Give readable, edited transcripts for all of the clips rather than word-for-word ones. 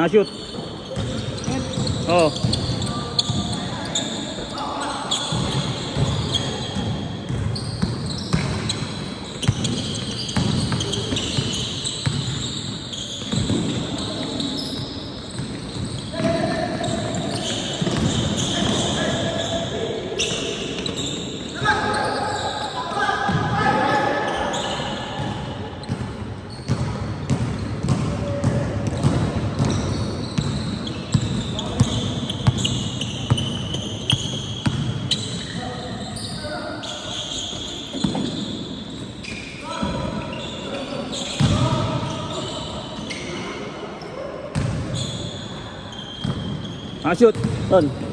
Shoot. Oh. Shoot. Ton.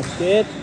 Basket.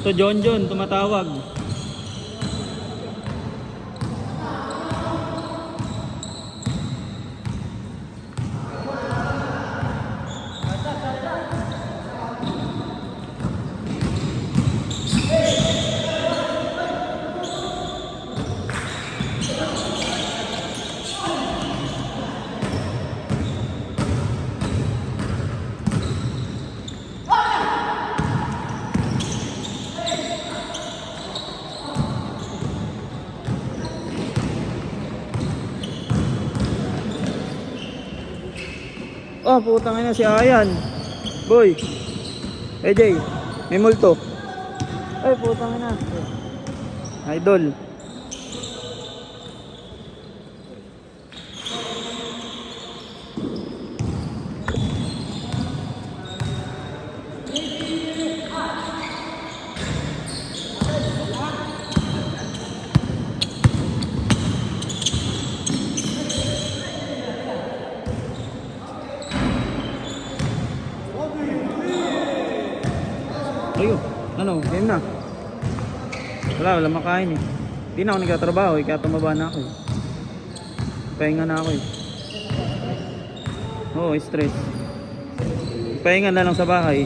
Ito John John, tumatawag. Oh, putang ina si Ayan. Boy. AJ, may multo. Ay, putang ina. Idol. Ayun, ano, game na. Wala makain eh. Hindi na ako nagtatrabaho eh, kaya tumaba na ako eh. Pahinga na ako eh. Oo, stress. Pahinga na lang sa bahay.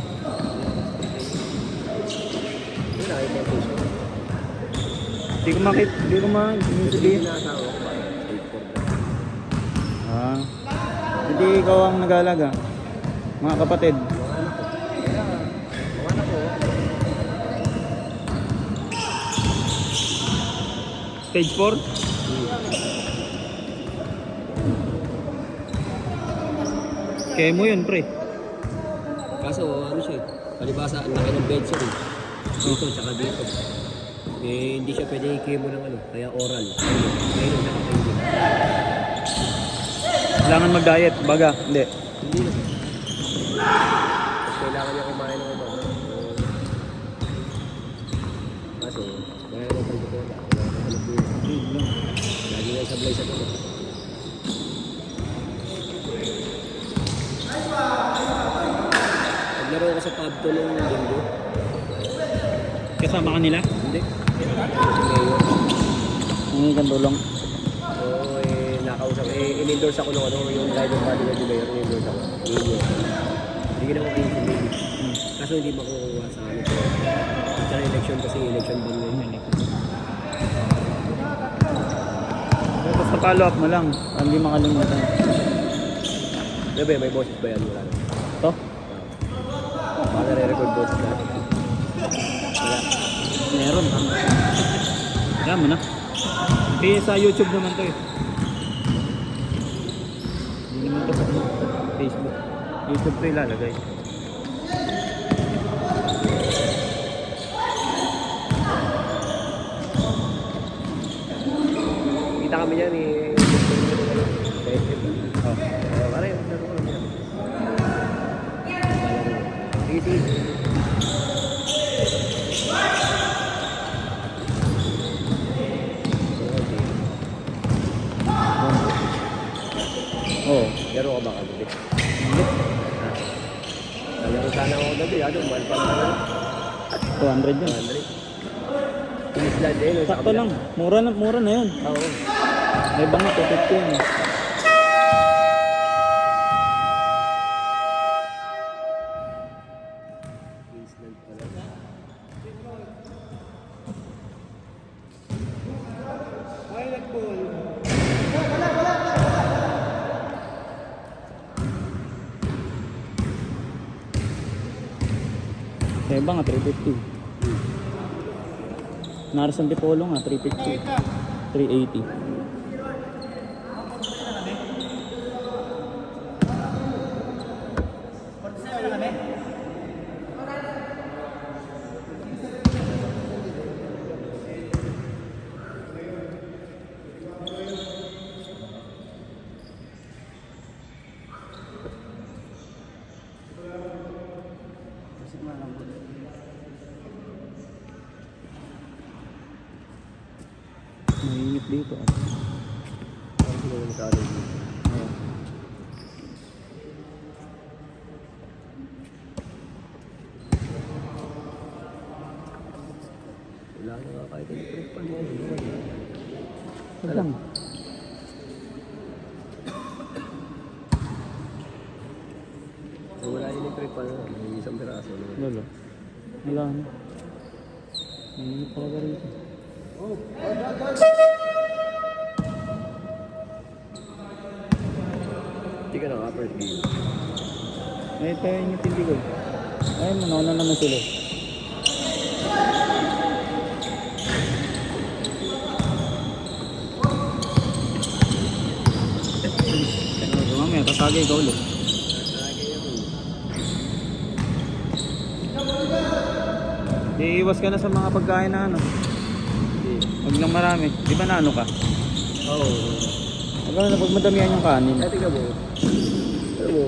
Hindi ko makit, hindi ko sabihin. Hindi ikaw ang nag-aalaga. Mga kapatid. Stage 4? Kaya mo yun, pre. Kaso ano siya eh, palibasa ang laki ng bed siya eh. Dito tsaka dito. Eh hindi siya pwede i-chemo ng ano, kaya oral. Ngayon tsaka kayo. Kailangan mag-diet, baga, hindi. Hindi na. Kailangan niya kumain ng ano. Kaso, kaya ng pagkakita. Lagi nga sablay sa ano. Naglaro ako sa pub to nung linggo. Kasama ka nila? Hindi. Ngayon. Ang gandulong. Oo, nakausap. In-endorse ako nung ano, yung driver body na nila yun. In-endorse ako. Hindi ko naman kayo kumili. Kaso hindi makukuha sa ano. Sa election kasi election ban ngayon. Basta follow up mo lang, hindi makalimutan. Bebe, may boses ba yan? Wala na. To? Baka nare-record boses natin. Wala. Meron ha. Kaya mo na. Kaya sa YouTube naman to eh. Hindi naman to sa Facebook. YouTube to ilalagay. Kita kami niyan eh. Oh. Ano yun? Sige, sige. Oh. Laro ka ba kagabi? Nalaro sana ako kagabi. Ano, mahal pa naman. 200 yun. 100. Pinisland eh. No, sa Sakto kabila. lang. Mura na yun. Oo. May banga 250 yun. Pinisland pala. May banga 350. Naras ang Dipolo nga 350. 380. Mainit dito. Ano sila sa atin? Ayan. Wala na nga kahit electric pan. Wag lang. Wala electric pan. May isang piraso. Lolo. Wala na. Mainit talaga rito. Hindi ka na first game. May tayo yung tindi ko. Ay, manauna naman sila. Mamaya, kasagay ka ulit. Iiwas ka na sa mga pagkain na ano. Huwag lang marami. Di ba na ano ka? Oo. Huwag ka na pag madamihan yung kanin. Ay, tingnan mo. Alam mo,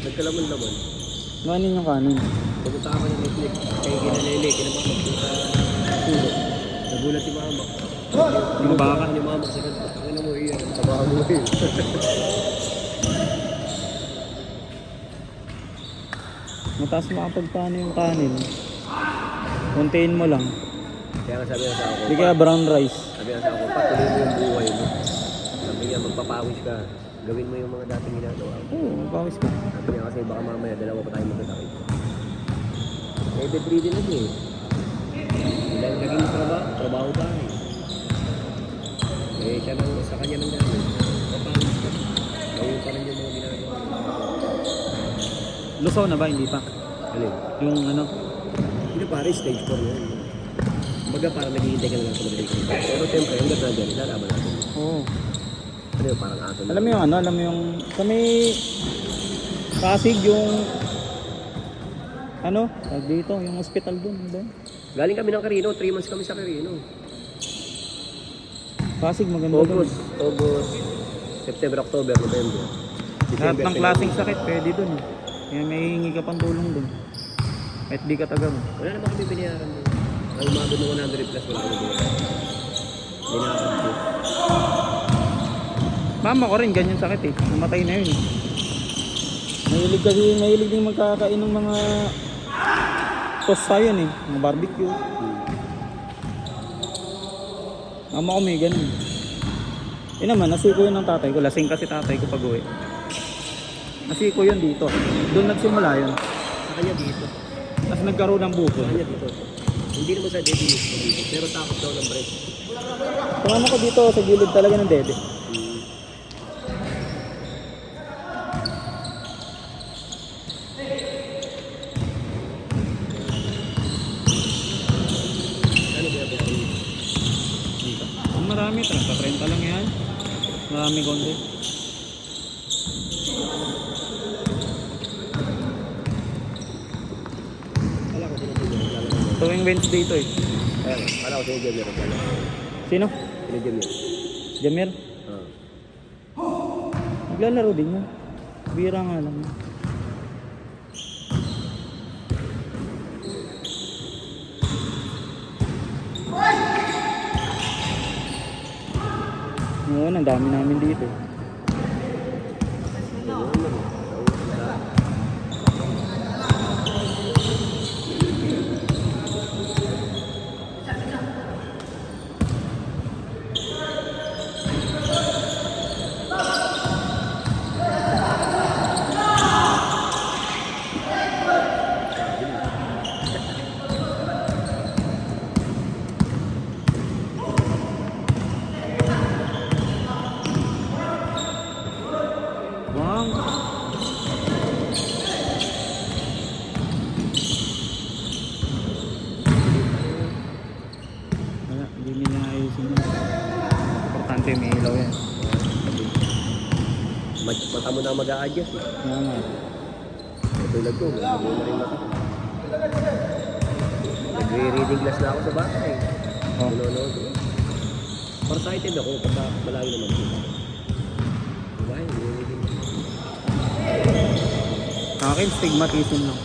nagkalaman-laman. Kanin yung kanin. Pupunta ka ng Netflix. Kaya kinalili, kinabakot ko sa sulo. Nagulat si mama. Yung baka. Ni mama sa kanta. Ang mo iyan. Tabahan mo yun. Mataas makapagpano yung kanin. Kontiin mo lang. Kaya nga sabi na sa ako. Hindi kaya brown rice. Sabi na sa ako, patuloy mo yung buhay mo. Sabi niya, magpapawis ka. Gawin mo yung mga dating ginagawa. Oo, magpawis ka. Sabi niya kasi baka mamaya dalawa pa tayo magkasakit. Eh, bedridden na niya eh. Ilang naging trabaho ba eh. Eh, siya nang sa kanya nang gano'n. Papawis ka. Gawin pa rin yung mga ginagawa. Lusaw na ba? Hindi pa. Alin? Yung ano. Hindi pare, stage 4 yun. Kumbaga parang naghihintay ka na lang sa magaling. Pero siyempre, hanggang nandiyan, ilalaban natin. Oo. Ano yun, parang aso. Alam mo yung ano? Alam mo yung... Sa may... Pasig yung... Ano? Tag dito, yung hospital dun. Diba? Galing kami ng Carino, 3 months kami sa Carino. Pasig maganda dun. August, September, October, November. Lahat ng klaseng sakit pwede dun. Kaya may hingi ka pang tulong dun. Kahit di ka taga mo. Wala naman kami binayaran doon. Ang umabot ng 100 plus wala kami binayaran. Hindi nakakabot. Mama ko rin, ganyan sakit eh. Namatay na yun. Mahilig din magkakain ng mga tosta yun eh. Mga barbecue. Mama ko may ganun. Yun naman, nasiko yun ng tatay ko. Lasing kasi tatay ko pag uwi. Nasiko yun dito. Doon nagsimula yun. Sa kanya dito. Tapos nagkaroon ng buko. Sa kanya dito. Hindi naman sa dede dito. Pero takot daw ng break. Kung ano ko dito sa gilid talaga ng dede. Ano kaya ba yun? Dito. Ang marami, 30 lang yan. Marami konti. Kala ko sinigyan. Tuwing Wednesday ito eh. Kala ko sinigyan. Sino? Sinigyan. Jamir? Ah. Naglalaro din yan. Bira nga lang. Oo, ang dami namin dito. Wow. Wala, hindi nila ayusin yun. Importante may ilaw yan. Mata mo na mag-a-adjust eh. Kaya nga. Tulad ko, hindi mo na rin mata. Nagre-reading glass na ako sa bahay. Oh. Nanonood ko. Farsighted ako pagka malayo naman ko. Diba? Nagre-reading glass. Sa akin, stigmatism lang.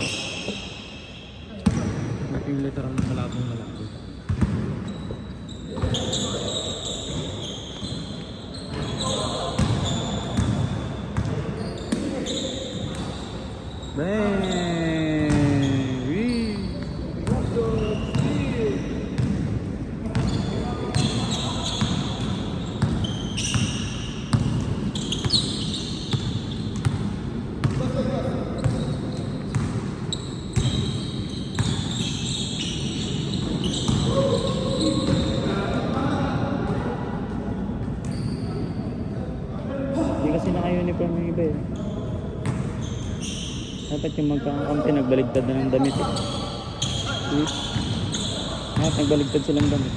Ito yung literal na malabong malabo. Baby! Dapat yung magkakampi nagbaligtad na ng damit eh. Dapat nagbaligtad silang damit.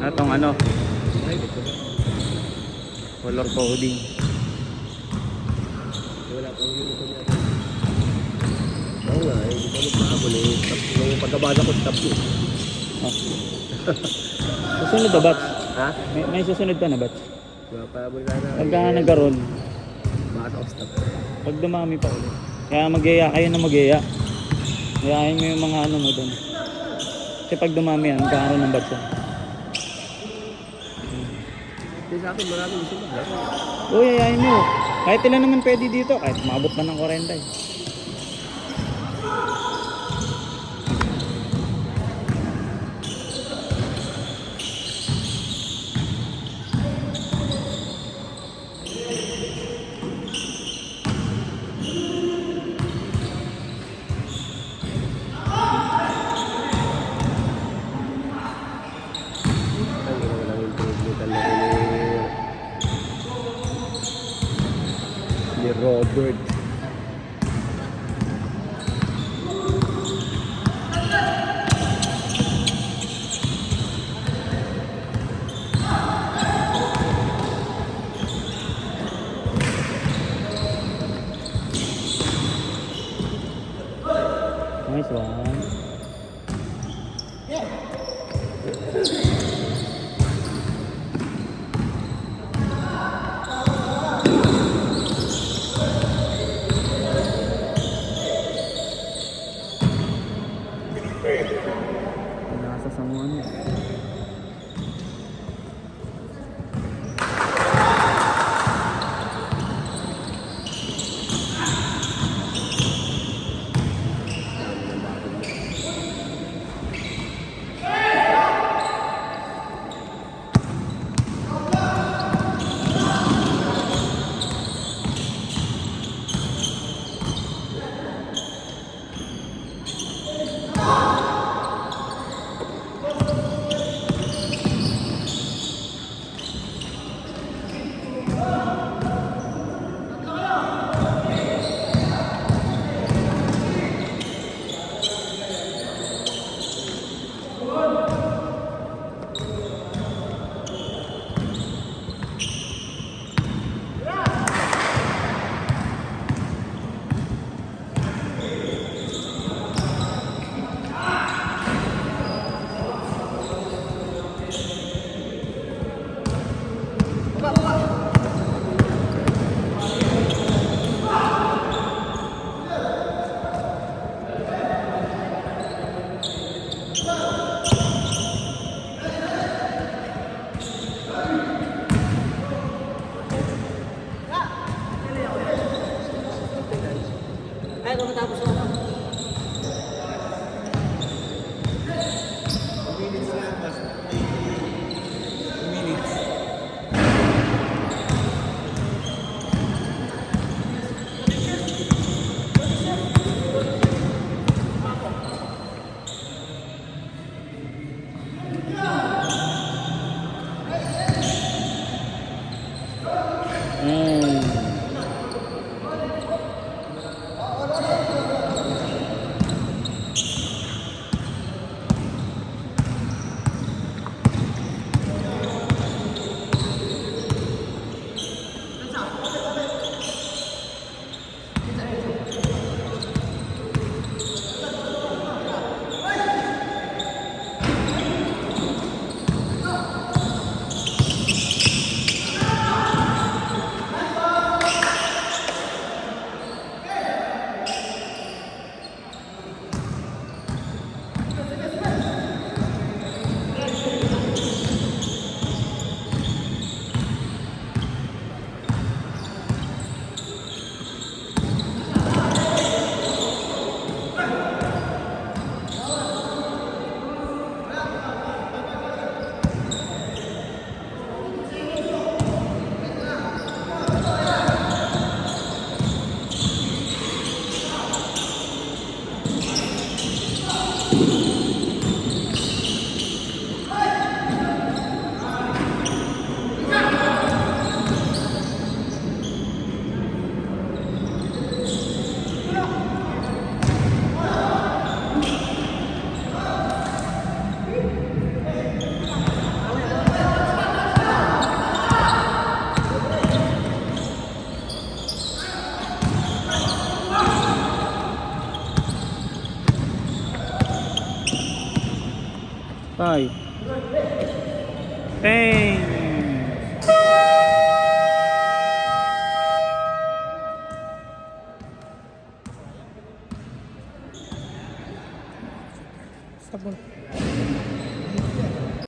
Atong ano, Private ko ba? color coding. Wala pang uniform natin. Oo nga, hindi pa magpahabol eh. Nung pagkabasa ko, stop yun. Oh. Susunod na batch. Ha? May susunod pa na batch. Pahabol na na. Pagka nagkaroon, Baka off stop. pag dumami pa ulit. Kaya mag-yaya kayo na mag-yaya. Yayain mo yung mga ano mo doon. Kasi pag dumami yan, magkakaroon ng batch yan. Kasi sa akin, marami gusto maglaro. Oo, yayain mo. Kahit ilan naman pwede dito, kahit maabot pa ng 40 eh. Ang ina walang improvement talaga ni Robert. Nice one. Nasa samuan niya. Ay, kung matapos ako. Ay. Thanks.